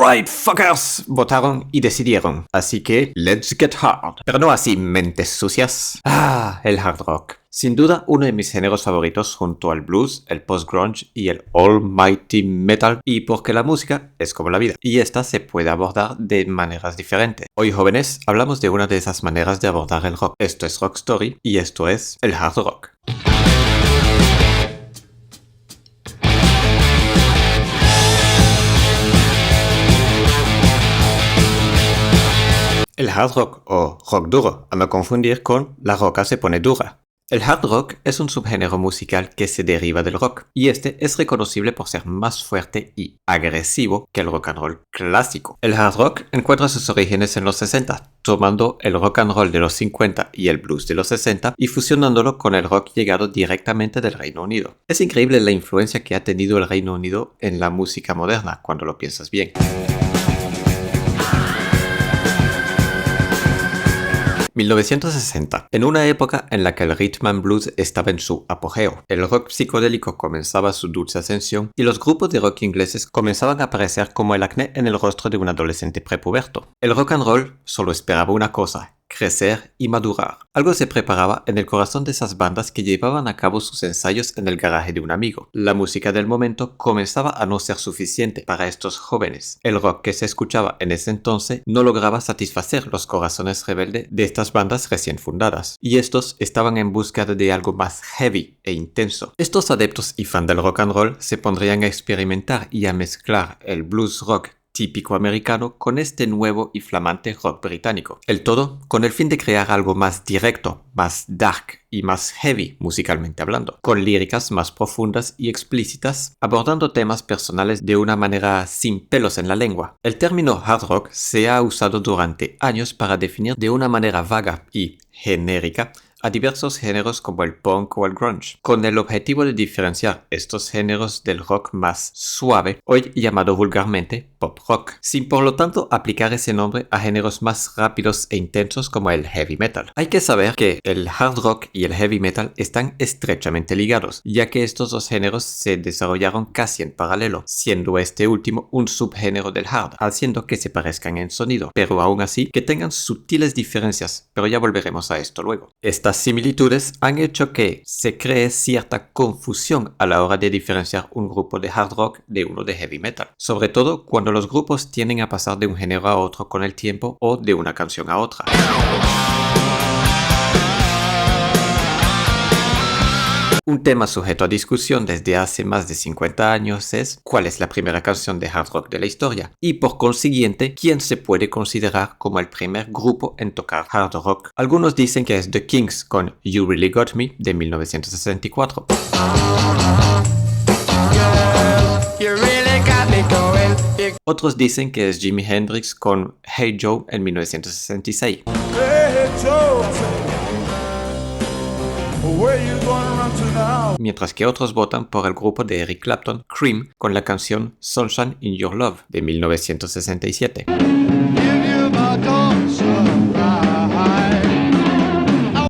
Alright, fuckers, votaron y decidieron, así que let's get hard. Pero no así, mentes sucias. El hard rock. Sin duda uno de mis géneros favoritos junto al blues, el post-grunge y el almighty metal, y porque la música es como la vida, y esta se puede abordar de maneras diferentes. Hoy, jóvenes, hablamos de una de esas maneras de abordar el rock. Esto es Rock Story y esto es el hard rock. El hard rock o rock duro, a no confundir con la roca se pone dura. El hard rock es un subgénero musical que se deriva del rock, y este es reconocible por ser más fuerte y agresivo que el rock and roll clásico. El hard rock encuentra sus orígenes en los 60, tomando el rock and roll de los 50 y el blues de los 60 y fusionándolo con el rock llegado directamente del Reino Unido. Es increíble la influencia que ha tenido el Reino Unido en la música moderna, cuando lo piensas bien. 1960, en una época en la que el rhythm and blues estaba en su apogeo, el rock psicodélico comenzaba su dulce ascensión y los grupos de rock ingleses comenzaban a aparecer como el acné en el rostro de un adolescente prepuberto. El rock and roll solo esperaba una cosa: crecer y madurar. Algo se preparaba en el corazón de esas bandas que llevaban a cabo sus ensayos en el garaje de un amigo. La música del momento comenzaba a no ser suficiente para estos jóvenes. El rock que se escuchaba en ese entonces no lograba satisfacer los corazones rebeldes de estas bandas recién fundadas, y estos estaban en búsqueda de algo más heavy e intenso. Estos adeptos y fans del rock and roll se pondrían a experimentar y a mezclar el blues rock típico americano con este nuevo y flamante rock británico. El todo con el fin de crear algo más directo, más dark y más heavy musicalmente hablando, con líricas más profundas y explícitas, abordando temas personales de una manera sin pelos en la lengua. El término hard rock se ha usado durante años para definir de una manera vaga y genérica a diversos géneros como el punk o el grunge, con el objetivo de diferenciar estos géneros del rock más suave, hoy llamado vulgarmente pop rock, sin por lo tanto aplicar ese nombre a géneros más rápidos e intensos como el heavy metal. Hay que saber que el hard rock y el heavy metal están estrechamente ligados, ya que estos dos géneros se desarrollaron casi en paralelo, siendo este último un subgénero del hard, haciendo que se parezcan en sonido, pero aún así que tengan sutiles diferencias, pero ya volveremos a esto luego. Estas similitudes han hecho que se cree cierta confusión a la hora de diferenciar un grupo de hard rock de uno de heavy metal, sobre todo cuando los grupos tienden a pasar de un género a otro con el tiempo o de una canción a otra. Un tema sujeto a discusión desde hace más de 50 años es cuál es la primera canción de hard rock de la historia, y por consiguiente, quién se puede considerar como el primer grupo en tocar hard rock. Algunos dicen que es The Kings con You Really Got Me de 1964. Otros dicen que es Jimi Hendrix con Hey Joe en 1966. Mientras que otros votan por el grupo de Eric Clapton, Cream, con la canción Sunshine in Your Love de 1967.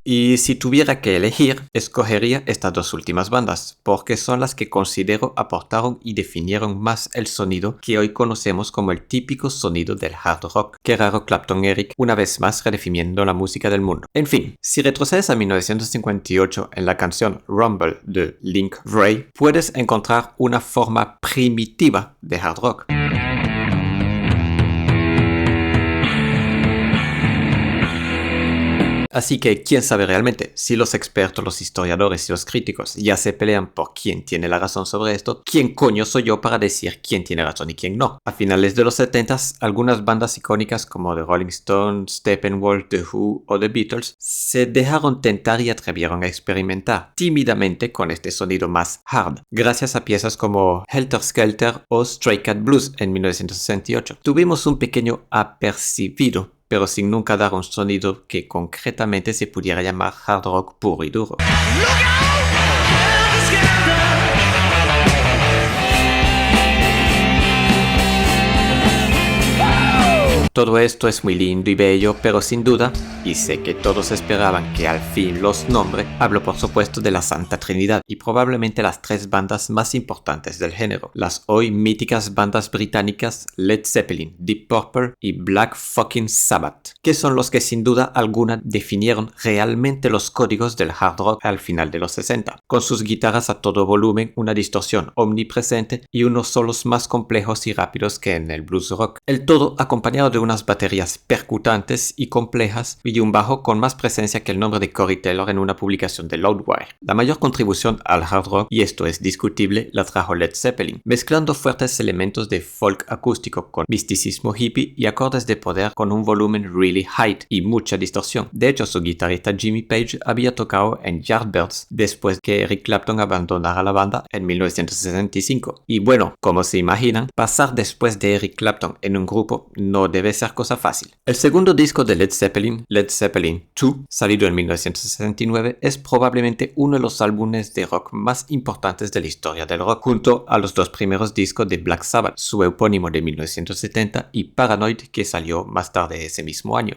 Y si tuviera que elegir, escogería estas dos últimas bandas, porque son las que considero aportaron y definieron más el sonido que hoy conocemos como el típico sonido del hard rock. Qué raro Clapton Eric, una vez más redefiniendo la música del mundo. En fin, si retrocedes a 1958 en la canción Rumble de Link Wray, puedes encontrar una forma primitiva de hard rock. Así que, ¿quién sabe realmente? Si los expertos, los historiadores y los críticos ya se pelean por quién tiene la razón sobre esto, ¿quién coño soy yo para decir quién tiene razón y quién no? A finales de los 70s, algunas bandas icónicas como The Rolling Stones, Steppenwolf, The Who o The Beatles se dejaron tentar y atrevieron a experimentar tímidamente con este sonido más hard, gracias a piezas como Helter Skelter o Stray Cat Blues en 1968. Tuvimos un pequeño apercibido, pero sin nunca dar un sonido que concretamente se pudiera llamar hard rock puro y duro. todo esto es muy lindo y bello, pero sin duda, y sé que todos esperaban que al fin los nombre, hablo por supuesto de la Santa Trinidad y probablemente las tres bandas más importantes del género, las hoy míticas bandas británicas Led Zeppelin, Deep Purple y Black fucking Sabbath, que son los que sin duda alguna definieron realmente los códigos del hard rock al final de los 60, con sus guitarras a todo volumen, una distorsión omnipresente y unos solos más complejos y rápidos que en el blues rock. El todo acompañado de unas baterías percutantes y complejas y un bajo con más presencia que el nombre de Corey Taylor en una publicación de Loudwire. La mayor contribución al hard rock, y esto es discutible, la trajo Led Zeppelin, mezclando fuertes elementos de folk acústico con misticismo hippie y acordes de poder con un volumen really high y mucha distorsión. De hecho, su guitarrista Jimmy Page había tocado en Yardbirds después que Eric Clapton abandonara la banda en 1965. Y bueno, como se imaginan, pasar después de Eric Clapton en un grupo no debe ser cosa fácil. El segundo disco de Led Zeppelin 2, salido en 1969, es probablemente uno de los álbumes de rock más importantes de la historia del rock, junto a los dos primeros discos de Black Sabbath, su epónimo de 1970 y Paranoid, que salió más tarde ese mismo año.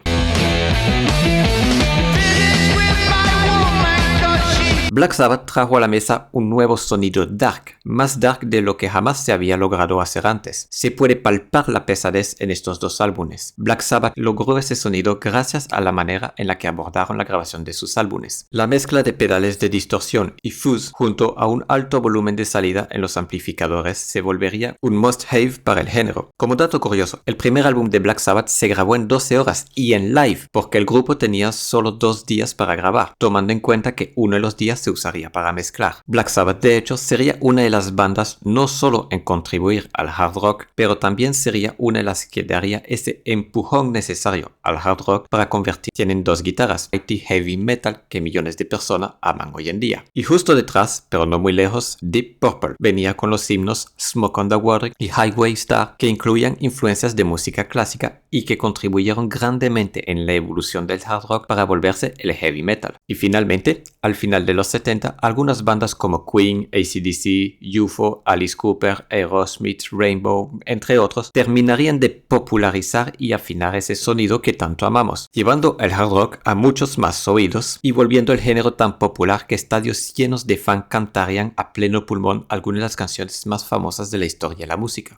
Black Sabbath trajo a la mesa un nuevo sonido dark, más dark de lo que jamás se había logrado hacer antes. Se puede palpar la pesadez en estos dos álbumes. Black Sabbath logró ese sonido gracias a la manera en la que abordaron la grabación de sus álbumes. La mezcla de pedales de distorsión y fuzz junto a un alto volumen de salida en los amplificadores se volvería un must-have para el género. Como dato curioso, el primer álbum de Black Sabbath se grabó en 12 horas y en live, porque el grupo tenía solo 2 días para grabar, tomando en cuenta que uno de los días se usaría para mezclar. Black Sabbath, de hecho, sería una de las bandas no solo en contribuir al hard rock, pero también sería una de las que daría ese empujón necesario al hard rock para convertir en dos guitarras, mighty heavy metal que millones de personas aman hoy en día. Y justo detrás, pero no muy lejos, Deep Purple venía con los himnos Smoke on the Water y Highway Star, que incluían influencias de música clásica y que contribuyeron grandemente en la evolución del hard rock para volverse el heavy metal. Y finalmente, al final de los 70, algunas bandas como Queen, AC/DC, UFO, Alice Cooper, Aerosmith, Rainbow, entre otros, terminarían de popularizar y afinar ese sonido que tanto amamos, llevando el hard rock a muchos más oídos y volviendo el género tan popular que estadios llenos de fans cantarían a pleno pulmón algunas de las canciones más famosas de la historia de la música.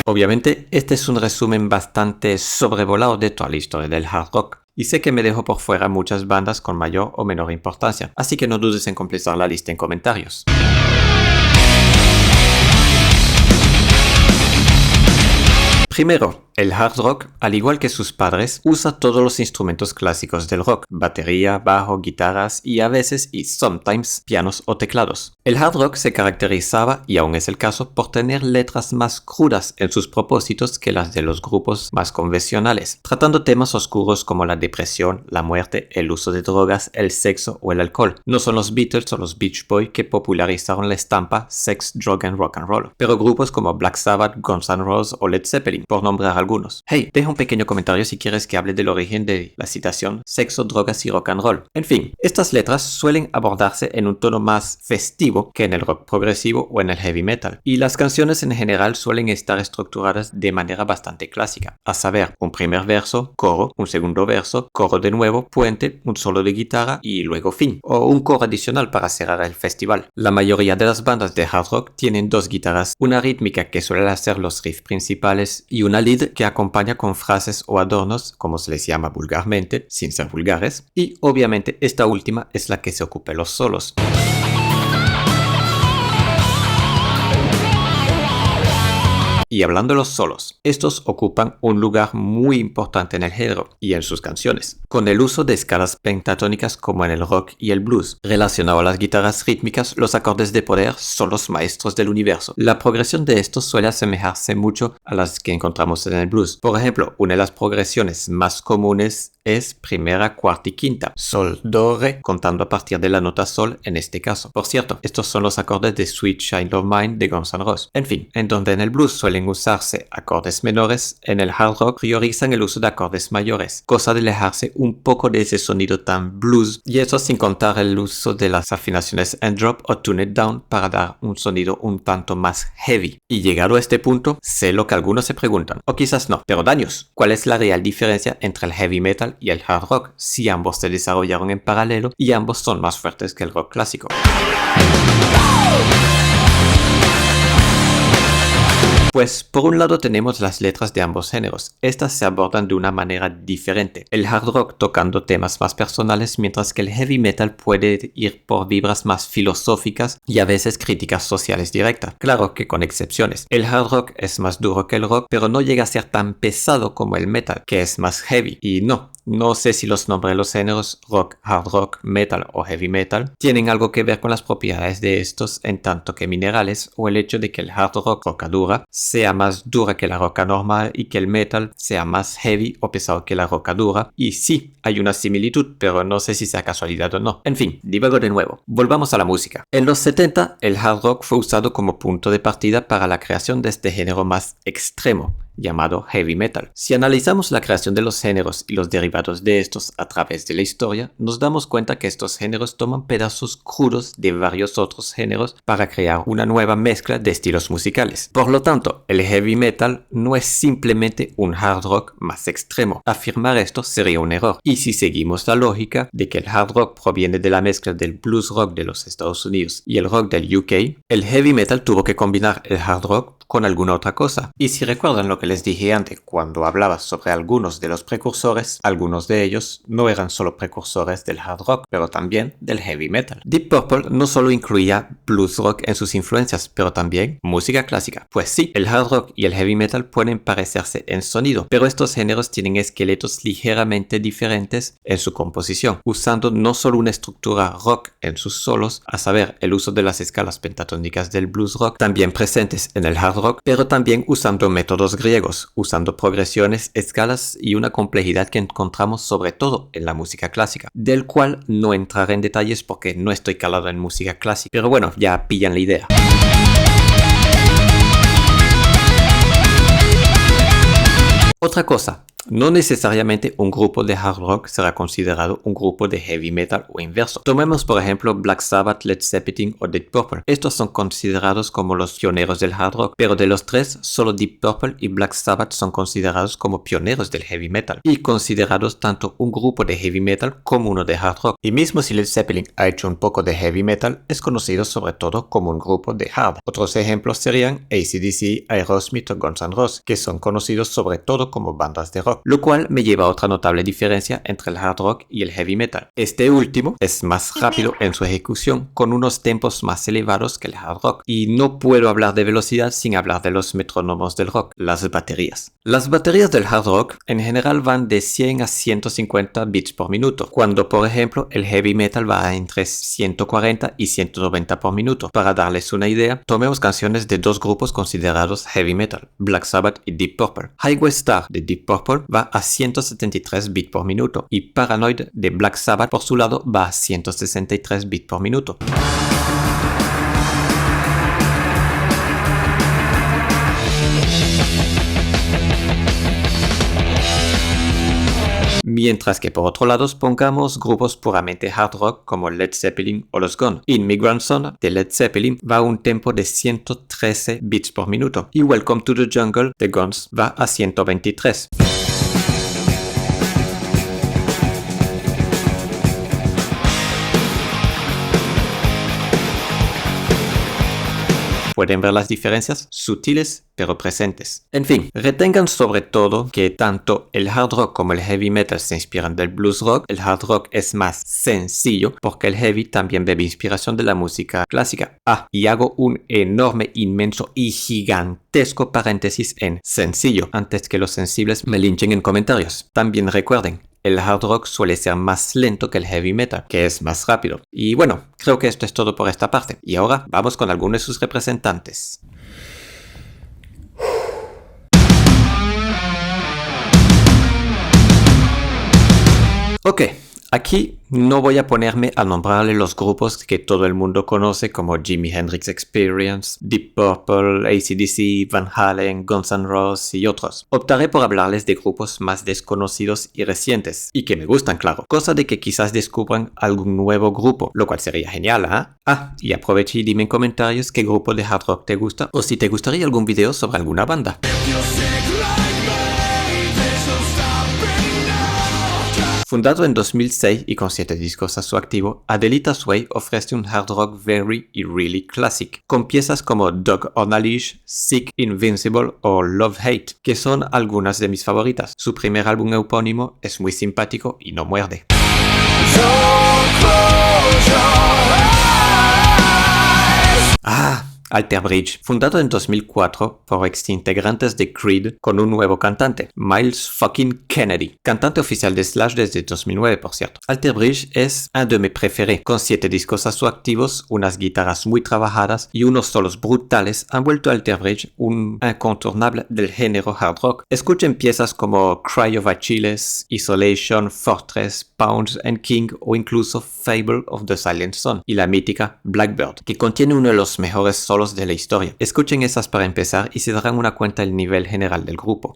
Obviamente, este es un resumen bastante sobrevolado de toda la historia del hard rock, y sé que me dejo por fuera muchas bandas con mayor o menor importancia, así que no dudes en completar la lista en comentarios. Primero, el hard rock, al igual que sus padres, usa todos los instrumentos clásicos del rock, batería, bajo, guitarras y a veces y sometimes pianos o teclados. El hard rock se caracterizaba, y aún es el caso, por tener letras más crudas en sus propósitos que las de los grupos más convencionales, tratando temas oscuros como la depresión, la muerte, el uso de drogas, el sexo o el alcohol. No son los Beatles o los Beach Boys que popularizaron la estampa Sex, Drug and Rock and Roll, pero grupos como Black Sabbath, Guns N' Roses o Led Zeppelin, por nombrar algunos. Hey, deja un pequeño comentario si quieres que hable del origen de la citación sexo, drogas y rock and roll. En fin, estas letras suelen abordarse en un tono más festivo que en el rock progresivo o en el heavy metal, y las canciones en general suelen estar estructuradas de manera bastante clásica, a saber, un primer verso, coro, un segundo verso, coro de nuevo, puente, un solo de guitarra y luego fin, o un coro adicional para cerrar el festival. La mayoría de las bandas de hard rock tienen dos guitarras, una rítmica que suele hacer los riffs principales y una lead que acompaña con frases o adornos, como se les llama vulgarmente, sin ser vulgares, y obviamente esta última es la que se ocupa de los solos. Y hablando de los solos, estos ocupan un lugar muy importante en el género y en sus canciones, con el uso de escalas pentatónicas como en el rock y el blues. Relacionado a las guitarras rítmicas, los acordes de poder son los maestros del universo. La progresión de estos suele asemejarse mucho a las que encontramos en el blues. Por ejemplo, una de las progresiones más comunes es primera, cuarta y quinta. Sol, do, re, contando a partir de la nota sol en este caso. Por cierto, estos son los acordes de Sweet Child of Mine de Guns N' Roses. En fin, en donde en el blues suelen usarse acordes menores, en el hard rock priorizan el uso de acordes mayores, cosa de alejarse un poco de ese sonido tan blues, y eso sin contar el uso de las afinaciones end drop o tune it down para dar un sonido un tanto más heavy. Y llegado a este punto, sé lo que algunos se preguntan, o quizás no, pero daños, ¿cuál es la real diferencia entre el heavy metal y el hard rock si ambos se desarrollaron en paralelo y ambos son más fuertes que el rock clásico? Pues por un lado tenemos las letras de ambos géneros. Estas se abordan de una manera diferente. El hard rock tocando temas más personales, mientras que el heavy metal puede ir por vibras más filosóficas y a veces críticas sociales directas. Claro que con excepciones. El hard rock es más duro que el rock, pero no llega a ser tan pesado como el metal, que es más heavy. Y no sé si los nombres de los géneros rock, hard rock, metal o heavy metal tienen algo que ver con las propiedades de estos en tanto que minerales, o el hecho de que el hard rock, roca dura, sea más dura que la roca normal y que el metal sea más heavy o pesado que la roca dura. Y sí, hay una similitud, pero no sé si sea casualidad o no. En fin, divago de nuevo. Volvamos a la música. En los 70, el hard rock fue usado como punto de partida para la creación de este género más extremo, llamado heavy metal. Si analizamos la creación de los géneros y los derivados de estos a través de la historia, nos damos cuenta que estos géneros toman pedazos crudos de varios otros géneros para crear una nueva mezcla de estilos musicales. Por lo tanto, el heavy metal no es simplemente un hard rock más extremo. Afirmar esto sería un error. Y si seguimos la lógica de que el hard rock proviene de la mezcla del blues rock de los Estados Unidos y el rock del UK, el heavy metal tuvo que combinar el hard rock con alguna otra cosa. Y si recuerdan lo que les dije antes cuando hablaba sobre algunos de los precursores, algunos de ellos no eran solo precursores del hard rock, pero también del heavy metal. Deep Purple no solo incluía blues rock en sus influencias, pero también música clásica. Pues sí, el hard rock y el heavy metal pueden parecerse en sonido, pero estos géneros tienen esqueletos ligeramente diferentes en su composición, usando no solo una estructura rock en sus solos, a saber, el uso de las escalas pentatónicas del blues rock, también presentes en el hard rock, pero también usando métodos griegos, usando progresiones, escalas y una complejidad que encontramos sobre todo en la música clásica, del cual no entraré en detalles porque no estoy calado en música clásica, pero bueno, ya pillan la idea. Otra cosa, no necesariamente un grupo de hard rock será considerado un grupo de heavy metal o inverso. Tomemos por ejemplo Black Sabbath, Led Zeppelin o Deep Purple. Estos son considerados como los pioneros del hard rock, pero de los tres, solo Deep Purple y Black Sabbath son considerados como pioneros del heavy metal y considerados tanto un grupo de heavy metal como uno de hard rock. Y mismo si Led Zeppelin ha hecho un poco de heavy metal, es conocido sobre todo como un grupo de hard. Otros ejemplos serían AC/DC, Aerosmith o Guns N' Roses, que son conocidos sobre todo como bandas de rock. Lo cual me lleva a otra notable diferencia entre el hard rock y el heavy metal. Este último es más rápido en su ejecución, con unos tempos más elevados que el hard rock. Y no puedo hablar de velocidad sin hablar de los metrónomos del rock, las baterías. Las baterías del hard rock en general van de 100 a 150 beats por minuto, cuando por ejemplo el heavy metal va entre 140 y 190 por minuto. Para darles una idea, tomemos canciones de dos grupos considerados heavy metal, Black Sabbath y Deep Purple. Highway Star de Deep Purple va a 173 bits por minuto y Paranoid de Black Sabbath por su lado va a 163 bits por minuto. Mientras que por otro lado pongamos grupos puramente hard rock como Led Zeppelin o los Guns. Immigrant Song de Led Zeppelin va a un tempo de 113 bits por minuto y Welcome to the Jungle de Guns va a 123. Pueden ver las diferencias sutiles pero presentes. En fin, retengan sobre todo que tanto el hard rock como el heavy metal se inspiran del blues rock. El hard rock es más sencillo porque el heavy también bebe inspiración de la música clásica. Y hago un enorme, inmenso y gigantesco paréntesis en sencillo antes que los sensibles me linchen en comentarios. También recuerden, el hard rock suele ser más lento que el heavy metal, que es más rápido. Y bueno, creo que esto es todo por esta parte. Y ahora vamos con algunos de sus representantes. Ok, aquí no voy a ponerme a nombrarle los grupos que todo el mundo conoce como Jimi Hendrix Experience, Deep Purple, AC/DC, Van Halen, Guns N' Roses y otros. Optaré por hablarles de grupos más desconocidos y recientes, y que me gustan, claro. Cosa de que quizás descubran algún nuevo grupo, lo cual sería genial, ¿eh? Ah, y aprovecha y dime en comentarios qué grupo de hard rock te gusta, o si te gustaría algún video sobre alguna banda. Fundado en 2006 y con 7 discos a su activo, Adelita's Way ofrece un hard rock very y really classic, con piezas como Dog on a Leash, Sick, Invincible o Love Hate, que son algunas de mis favoritas. Su primer álbum epónimo es muy simpático y no muerde. Alter Bridge, fundado en 2004 por ex-integrantes de Creed con un nuevo cantante, Miles fucking Kennedy, cantante oficial de Slash desde 2009 por cierto. Alter Bridge es un de mis preférés, con 7 discos a su activos, unas guitarras muy trabajadas y unos solos brutales han vuelto a Alter Bridge un incontournable del género hard rock. Escuchen piezas como Cry of Achilles, Isolation, Fortress, Pounds and King o incluso Fable of the Silent Sun y la mítica Blackbird, que contiene uno de los mejores solos de la historia. Escuchen esas para empezar y se darán una cuenta del nivel general del grupo.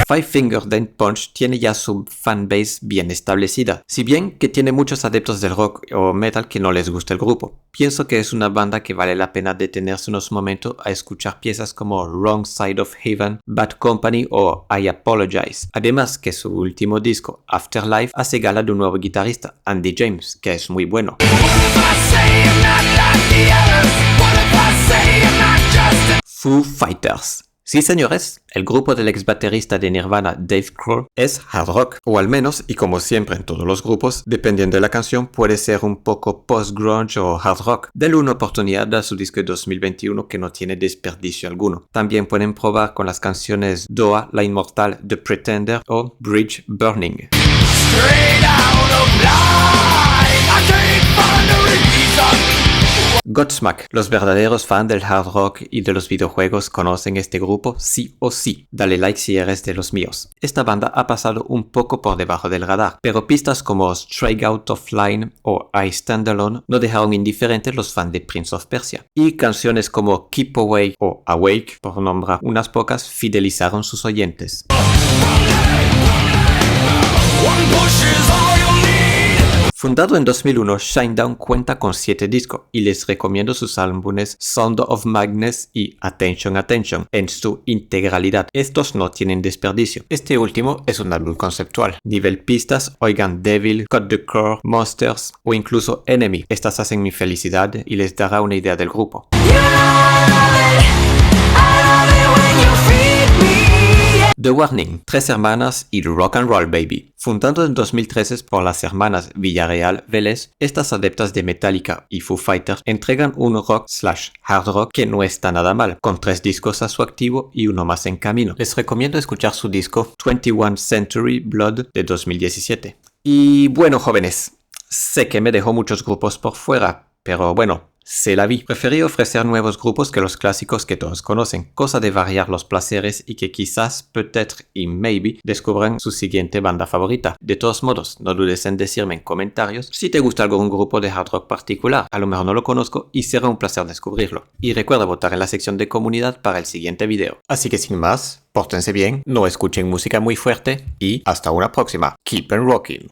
Five Finger Death Punch tiene ya su fanbase bien establecida, si bien que tiene muchos adeptos del rock o metal que no les gusta el grupo. Pienso que es una banda que vale la pena detenerse unos momentos a escuchar piezas como Wrong Side of Heaven, Bad Company o I Apologize. Además que su último disco, Afterlife, hace gala de un nuevo guitarrista, Andy James, que es muy bueno. Foo Fighters. Sí, señores, el grupo del ex baterista de Nirvana, Dave Grohl, es hard rock, o al menos, y como siempre en todos los grupos, dependiendo de la canción, puede ser un poco post-grunge o hard rock. Denle una oportunidad a su disco de 2021 que no tiene desperdicio alguno. También pueden probar con las canciones Doa, La Inmortal, The Pretender o Bridge Burning. Godsmack. Los verdaderos fans del hard rock y de los videojuegos conocen este grupo sí o sí. Dale like si eres de los míos. Esta banda ha pasado un poco por debajo del radar, pero pistas como Straight Out of Line o I Stand Alone no dejaron indiferentes los fans de Prince of Persia. Y canciones como Keep Away o Awake, por nombrar unas pocas, fidelizaron sus oyentes. Fundado en 2001, Shinedown cuenta con 7 discos y les recomiendo sus álbumes Sound of Madness y Attention Attention en su integralidad. Estos no tienen desperdicio. Este último es un álbum conceptual. Nivel pistas, oigan Devil, Cut the Core, Monsters o incluso Enemy. Estas hacen mi felicidad y les dará una idea del grupo. The Warning, 3 hermanas y Rock and Roll Baby. Fundado en 2013 por las hermanas Villarreal Vélez, estas adeptas de Metallica y Foo Fighters entregan un rock/hard rock que no está nada mal, con 3 discos a su activo y uno más en camino. Les recomiendo escuchar su disco 21 Century Blood de 2017. Y bueno, jóvenes, sé que me dejó muchos grupos por fuera, pero bueno, c'est la vie. Preferí ofrecer nuevos grupos que los clásicos que todos conocen, cosa de variar los placeres y que quizás, peut-être y maybe descubran su siguiente banda favorita. De todos modos, no dudes en decirme en comentarios si te gusta algún grupo de hard rock particular. A lo mejor no lo conozco y será un placer descubrirlo. Y recuerda votar en la sección de comunidad para el siguiente video. Así que sin más, pórtense bien, no escuchen música muy fuerte y hasta una próxima. Keep on rocking.